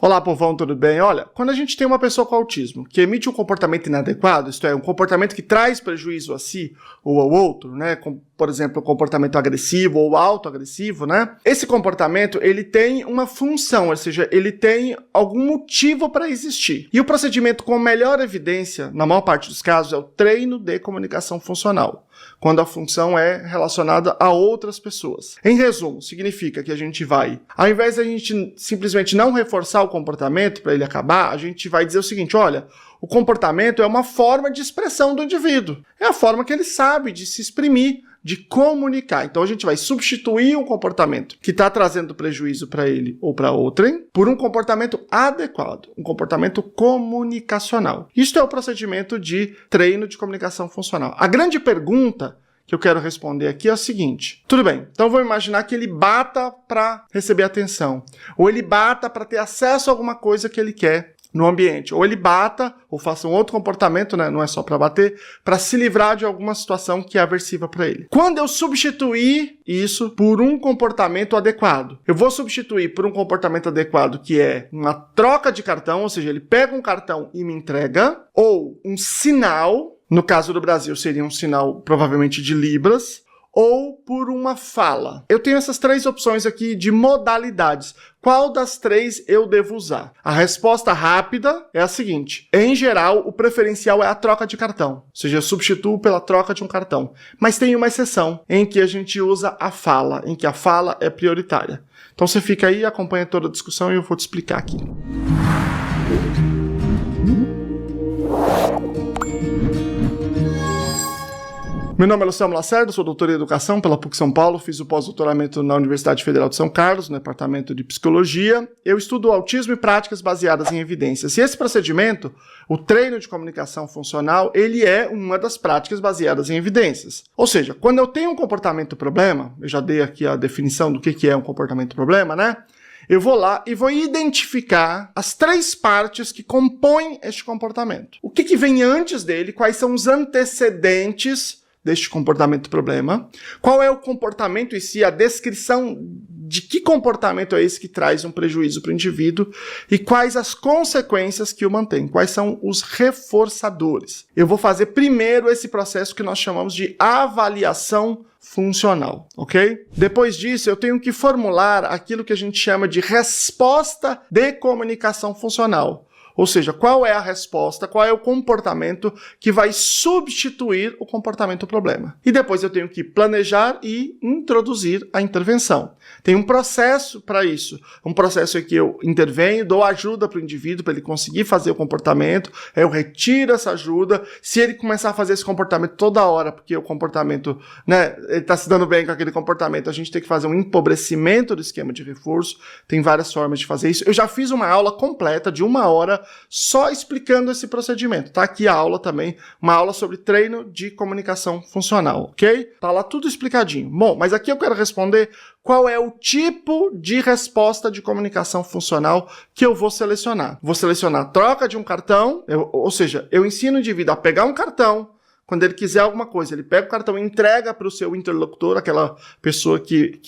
Olá, povão, tudo bem? Olha, quando a gente tem uma pessoa com autismo que emite um comportamento inadequado, isto é, um comportamento que traz prejuízo a si ou ao outro, né? Como, por exemplo, um comportamento agressivo ou autoagressivo, né? Esse comportamento, ele tem uma função, ou seja, ele tem algum motivo para existir. E o procedimento com melhor evidência, na maior parte dos casos, é o treino de comunicação funcional, quando a função é relacionada a outras pessoas. Em resumo, significa que a gente vai, ao invés de a gente simplesmente não reforçar o comportamento para ele acabar, a gente vai dizer o seguinte: olha, o comportamento é uma forma de expressão do indivíduo. É a forma que ele sabe de se exprimir, de comunicar. Então a gente vai substituir um comportamento que está trazendo prejuízo para ele ou para outrem por um comportamento adequado, um comportamento comunicacional. Isto é o procedimento de treino de comunicação funcional. A grande pergunta que eu quero responder aqui é o seguinte: tudo bem, então vou imaginar que ele bata para receber atenção, ou ele bata para ter acesso a alguma coisa que ele quer no ambiente, ou ele bata, ou faça um outro comportamento, né? Não é só para bater, para se livrar de alguma situação que é aversiva para ele. Quando eu substituir isso por um comportamento adequado, eu vou substituir por um comportamento adequado que é uma troca de cartão, ou seja, ele pega um cartão e me entrega, ou um sinal, no caso do Brasil seria um sinal provavelmente de Libras, ou por uma fala. Eu tenho essas três opções aqui de modalidades. Qual das três eu devo usar? A resposta rápida é a seguinte: em geral, o preferencial é a troca de cartão, ou seja, eu substituo pela troca de um cartão. Mas tem uma exceção, em que a gente usa a fala, em que a fala é prioritária. Então você fica aí, acompanha toda a discussão e eu vou te explicar aqui. Meu nome é Luciano Lacerda, sou doutor em Educação pela PUC São Paulo, fiz o pós-doutoramento na Universidade Federal de São Carlos, no Departamento de Psicologia. Eu estudo autismo e práticas baseadas em evidências. E esse procedimento, o treino de comunicação funcional, ele é uma das práticas baseadas em evidências. Ou seja, quando eu tenho um comportamento problema, eu já dei aqui a definição do que é um comportamento problema, né? Eu vou lá e vou identificar as três partes que compõem este comportamento. O que vem antes dele, quais são os antecedentes deste comportamento problema, qual é o comportamento em si, a descrição de que comportamento é esse que traz um prejuízo para o indivíduo e quais as consequências que o mantém, quais são os reforçadores. Eu vou fazer primeiro esse processo que nós chamamos de avaliação funcional, ok? Depois disso, eu tenho que formular aquilo que a gente chama de resposta de comunicação funcional. Ou seja, qual é a resposta, qual é o comportamento que vai substituir o comportamento problema. E depois eu tenho que planejar e introduzir a intervenção. Tem um processo para isso. Um processo em que eu intervenho, dou ajuda para o indivíduo para ele conseguir fazer o comportamento, eu retiro essa ajuda. Se ele começar a fazer esse comportamento toda hora, porque o comportamento, né, ele está se dando bem com aquele comportamento, a gente tem que fazer um empobrecimento do esquema de reforço. Tem várias formas de fazer isso. Eu já fiz uma aula completa de 1 hora só explicando esse procedimento. Tá aqui a aula também, uma aula sobre treino de comunicação funcional, ok? Tá lá tudo explicadinho. Bom, mas aqui eu quero responder qual é o tipo de resposta de comunicação funcional que eu vou selecionar. Vou selecionar a troca de um cartão, ou seja, eu ensino o indivíduo a pegar um cartão. Quando ele quiser alguma coisa, ele pega o cartão e entrega para o seu interlocutor, aquela pessoa que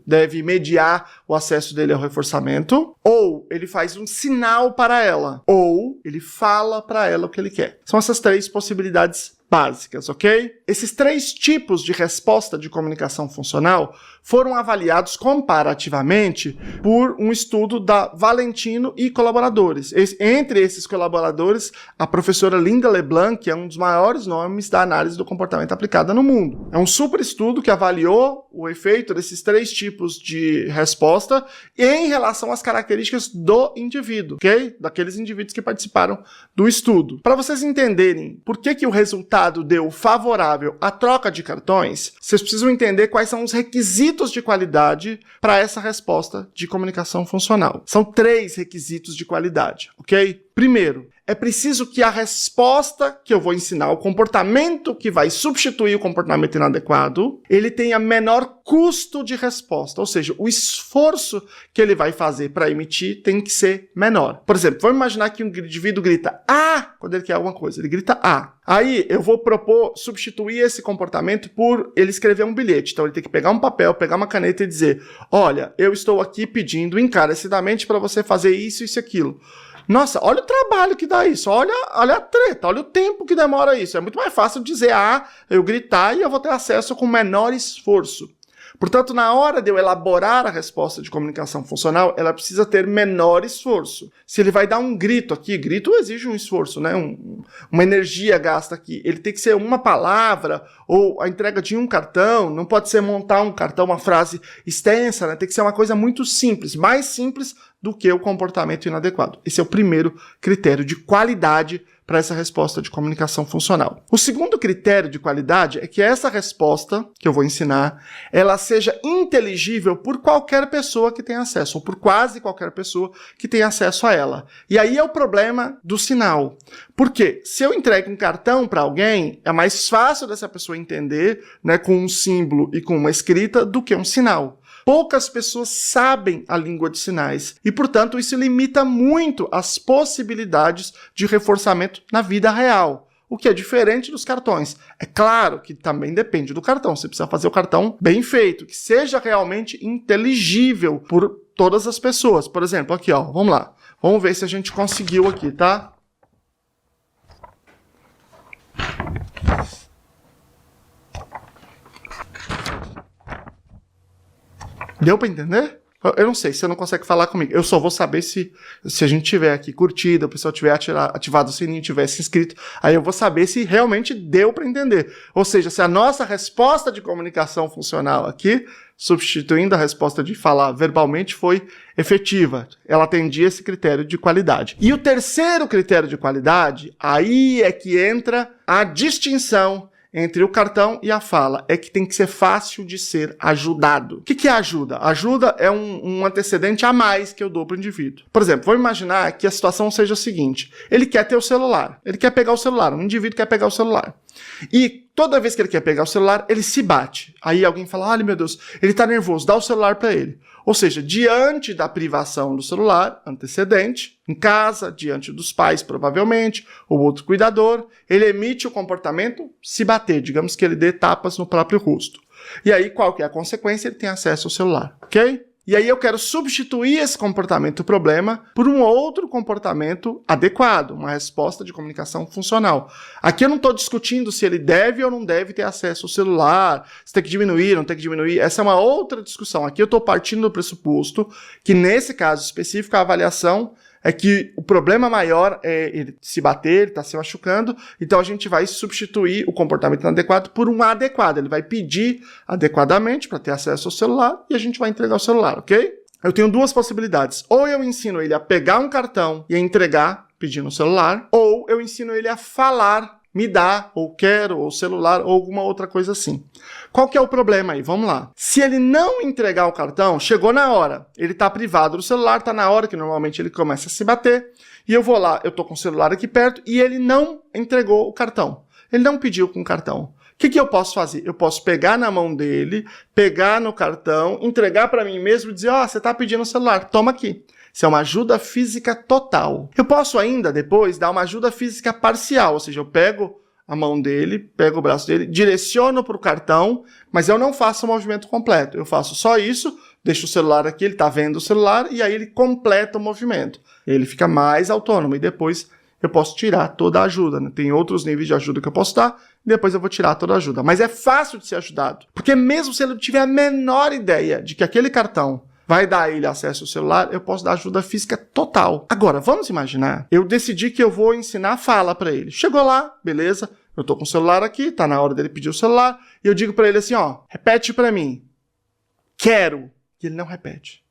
deve mediar o acesso dele ao reforçamento, ou ele faz um sinal para ela, ou ele fala para ela o que ele quer. São essas três possibilidades básicas, ok? Esses três tipos de resposta de comunicação funcional foram avaliados comparativamente por um estudo da Valentino e colaboradores. Entre esses colaboradores, a professora Linda LeBlanc, que é um dos maiores nomes da análise do comportamento aplicada no mundo. É um super estudo que avaliou o efeito desses três tipos de resposta em relação às características do indivíduo, ok? Daqueles indivíduos que participaram do estudo. Para vocês entenderem por que o resultado deu favorável à troca de cartões, vocês precisam entender quais são os requisitos de qualidade para essa resposta de comunicação funcional. São 3 requisitos de qualidade, ok? Primeiro, é preciso que a resposta que eu vou ensinar, o comportamento que vai substituir o comportamento inadequado, ele tenha menor custo de resposta, ou seja, o esforço que ele vai fazer para emitir tem que ser menor. Por exemplo, vamos imaginar que um indivíduo grita "ah" quando ele quer alguma coisa, ele grita "ah". Aí eu vou propor substituir esse comportamento por ele escrever um bilhete. Então ele tem que pegar um papel, pegar uma caneta e dizer: olha, eu estou aqui pedindo encarecidamente para você fazer isso, isso e aquilo. Nossa, olha o trabalho que dá isso, olha a treta, olha o tempo que demora isso. É muito mais fácil dizer "ah", eu gritar e eu vou ter acesso com menor esforço. Portanto, na hora de eu elaborar a resposta de comunicação funcional, ela precisa ter menor esforço. Se ele vai dar um grito aqui, grito exige um esforço, né? Uma energia gasta aqui. Ele tem que ser uma palavra ou a entrega de um cartão, não pode ser montar um cartão, uma frase extensa, né? Tem que ser uma coisa muito simples, mais simples do que o comportamento inadequado. Esse é o primeiro critério de qualidade para essa resposta de comunicação funcional. O segundo critério de qualidade é que essa resposta que eu vou ensinar, ela seja inteligível por qualquer pessoa que tenha acesso, ou por quase qualquer pessoa que tenha acesso a ela. E aí é o problema do sinal. Porque se eu entrego um cartão para alguém, é mais fácil dessa pessoa entender, né, com um símbolo e com uma escrita do que um sinal. Poucas pessoas sabem a língua de sinais e, portanto, isso limita muito as possibilidades de reforçamento na vida real, o que é diferente dos cartões. É claro que também depende do cartão, você precisa fazer o cartão bem feito, que seja realmente inteligível por todas as pessoas. Por exemplo, aqui, ó, vamos lá, vamos ver se a gente conseguiu aqui, tá? Deu para entender? Eu não sei, você não consegue falar comigo. Eu só vou saber se a gente tiver aqui curtido, o pessoal tiver ativado o sininho, tiver se inscrito, aí eu vou saber se realmente deu para entender. Ou seja, se a nossa resposta de comunicação funcional aqui, substituindo a resposta de falar verbalmente, foi efetiva. Ela atendia esse critério de qualidade. E o terceiro critério de qualidade, aí é que entra a distinção entre o cartão e a fala, é que tem que ser fácil de ser ajudado. O que é ajuda? Ajuda é um antecedente a mais que eu dou para o indivíduo. Por exemplo, vamos imaginar que a situação seja a seguinte: ele quer ter o celular, ele quer pegar o celular, um indivíduo quer pegar o celular. E toda vez que ele quer pegar o celular, ele se bate. Aí alguém fala: olha, meu Deus, ele está nervoso, dá o celular para ele. Ou seja, diante da privação do celular, antecedente, em casa, diante dos pais, provavelmente, ou outro cuidador, ele emite o comportamento se bater, digamos que ele dê tapas no próprio rosto. E aí, qual que é a consequência? Ele tem acesso ao celular, ok? E aí eu quero substituir esse comportamento problema por um outro comportamento adequado, uma resposta de comunicação funcional. Aqui eu não estou discutindo se ele deve ou não deve ter acesso ao celular, se tem que diminuir, não tem que diminuir. Essa é uma outra discussão. Aqui eu estou partindo do pressuposto que, nesse caso específico, a avaliação é que o problema maior é ele se bater, ele está se machucando, então a gente vai substituir o comportamento inadequado por um adequado. Ele vai pedir adequadamente para ter acesso ao celular e a gente vai entregar o celular, ok? Eu tenho duas possibilidades. Ou eu ensino ele a pegar um cartão e a entregar pedindo o celular, ou eu ensino ele a falar, me dá, ou quero, ou celular, ou alguma outra coisa assim. Qual que é o problema aí? Vamos lá. Se ele não entregar o cartão, chegou na hora, ele está privado do celular, está na hora que normalmente ele começa a se bater, e eu vou lá, eu estou com o celular aqui perto, e ele não entregou o cartão. Ele não pediu com o cartão. O que eu posso fazer? Eu posso pegar na mão dele, pegar no cartão, entregar para mim mesmo e dizer: ó, você está pedindo o celular, toma aqui. Isso é uma ajuda física total. Eu posso ainda, depois, dar uma ajuda física parcial, ou seja, eu pego a mão dele, pego o braço dele, direciono para o cartão, mas eu não faço o movimento completo. Eu faço só isso, deixo o celular aqui, ele está vendo o celular, e aí ele completa o movimento. Ele fica mais autônomo, e depois eu posso tirar toda a ajuda, né? Tem outros níveis de ajuda que eu posso dar, e depois eu vou tirar toda a ajuda. Mas é fácil de ser ajudado, porque mesmo se ele não tiver a menor ideia de que aquele cartão vai dar a ele acesso ao celular, eu posso dar ajuda física total. Agora, vamos imaginar, eu decidi que eu vou ensinar a fala para ele. Chegou lá, beleza, eu tô com o celular aqui, tá na hora dele pedir o celular, e eu digo para ele assim, ó, repete para mim, quero, e ele não repete.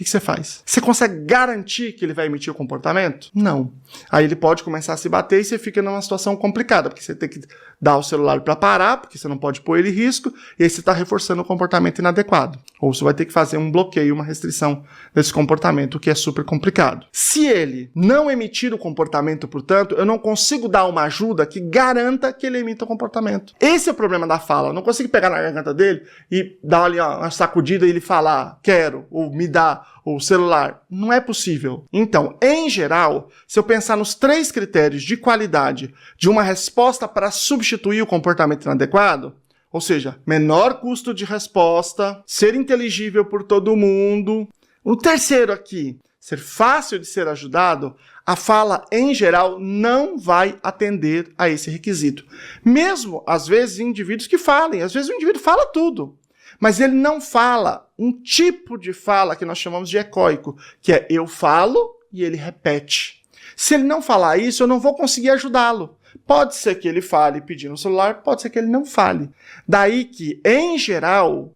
que você faz? Você consegue garantir que ele vai emitir o comportamento? Não. Aí ele pode começar a se bater e você fica numa situação complicada, porque você tem que dar o celular para parar, porque você não pode pôr ele em risco, e aí você está reforçando o comportamento inadequado. Ou você vai ter que fazer um bloqueio, uma restrição desse comportamento, o que é super complicado. Se ele não emitir o comportamento, portanto, eu não consigo dar uma ajuda que garanta que ele emita o comportamento. Esse é o problema da fala. Eu não consigo pegar na garganta dele e dar ali uma sacudida e ele falar, quero, ou me dá, ou celular. Não é possível. Então, em geral, se eu pensar nos 3 critérios de qualidade de uma resposta para substituir o comportamento inadequado, ou seja, menor custo de resposta, ser inteligível por todo mundo. O terceiro aqui, ser fácil de ser ajudado, a fala, em geral, não vai atender a esse requisito. Mesmo, às vezes, em indivíduos que falem. Às vezes o indivíduo fala tudo, mas ele não fala um tipo de fala que nós chamamos de ecoico, que é eu falo e ele repete. Se ele não falar isso, eu não vou conseguir ajudá-lo. Pode ser que ele fale pedindo o celular, pode ser que ele não fale. Daí que, em geral,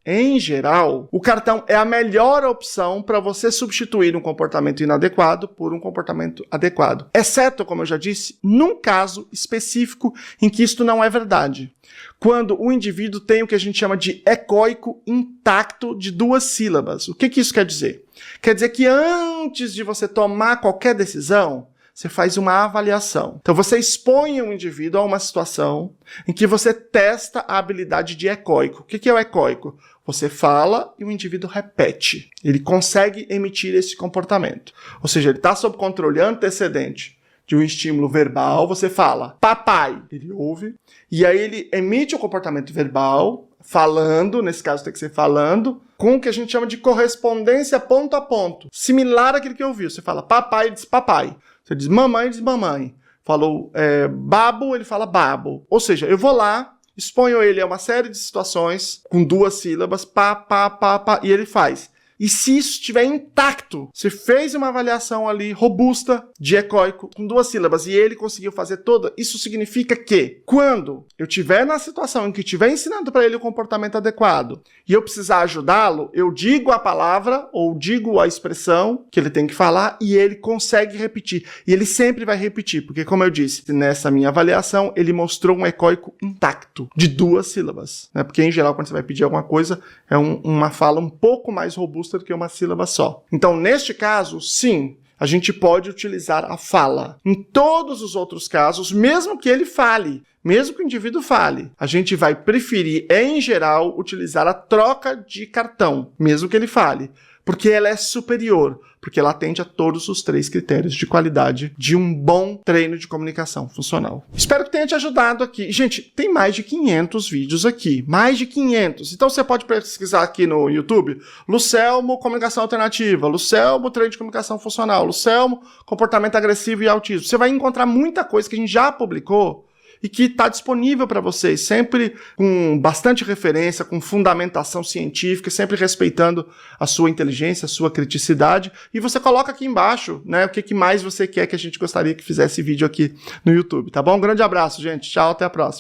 o cartão é a melhor opção para você substituir um comportamento inadequado por um comportamento adequado. Exceto, como eu já disse, num caso específico em que isto não é verdade. Quando o indivíduo tem o que a gente chama de ecoico intacto de 2 sílabas. O que isso quer dizer? Quer dizer que antes de você tomar qualquer decisão, você faz uma avaliação. Então você expõe um indivíduo a uma situação em que você testa a habilidade de ecoico. O que é o ecoico? Você fala e o indivíduo repete. Ele consegue emitir esse comportamento. Ou seja, ele está sob controle antecedente de um estímulo verbal. Você fala, papai. Ele ouve. E aí ele emite o comportamento verbal, falando, nesse caso tem que ser falando, com o que a gente chama de correspondência ponto a ponto. Similar àquilo que eu ouvi. Você fala papai, ele diz papai. Você diz mamãe, ele diz mamãe. Falou babo, ele fala babo. Ou seja, eu vou lá, exponho ele a uma série de situações com 2 sílabas, pá, e ele faz. E se isso estiver intacto, você fez uma avaliação ali robusta de ecoico com 2 sílabas e ele conseguiu fazer toda, isso significa que quando eu estiver na situação em que estiver ensinando para ele o comportamento adequado e eu precisar ajudá-lo, eu digo a palavra ou digo a expressão que ele tem que falar e ele consegue repetir. E ele sempre vai repetir, porque como eu disse, nessa minha avaliação, ele mostrou um ecoico intacto de 2 sílabas. Né? Porque em geral, quando você vai pedir alguma coisa, é uma fala um pouco mais robusta do que uma sílaba só. Então, neste caso, sim, a gente pode utilizar a fala. Em todos os outros casos, mesmo que ele fale, mesmo que o indivíduo fale, a gente vai preferir, em geral, utilizar a troca de cartão, mesmo que ele fale, porque ela é superior, porque ela atende a todos os 3 critérios de qualidade de um bom treino de comunicação funcional. Espero que tenha te ajudado aqui. Gente, tem mais de 500 vídeos aqui, mais de 500. Então você pode pesquisar aqui no YouTube, Lucelmo Comunicação Alternativa, Lucelmo Treino de Comunicação Funcional, Lucelmo Comportamento Agressivo e Autismo. Você vai encontrar muita coisa que a gente já publicou e que está disponível para vocês, sempre com bastante referência, com fundamentação científica, sempre respeitando a sua inteligência, a sua criticidade, e você coloca aqui embaixo, né, o que mais você quer que a gente gostaria que fizesse vídeo aqui no YouTube, tá bom? Um grande abraço, gente. Tchau, até a próxima.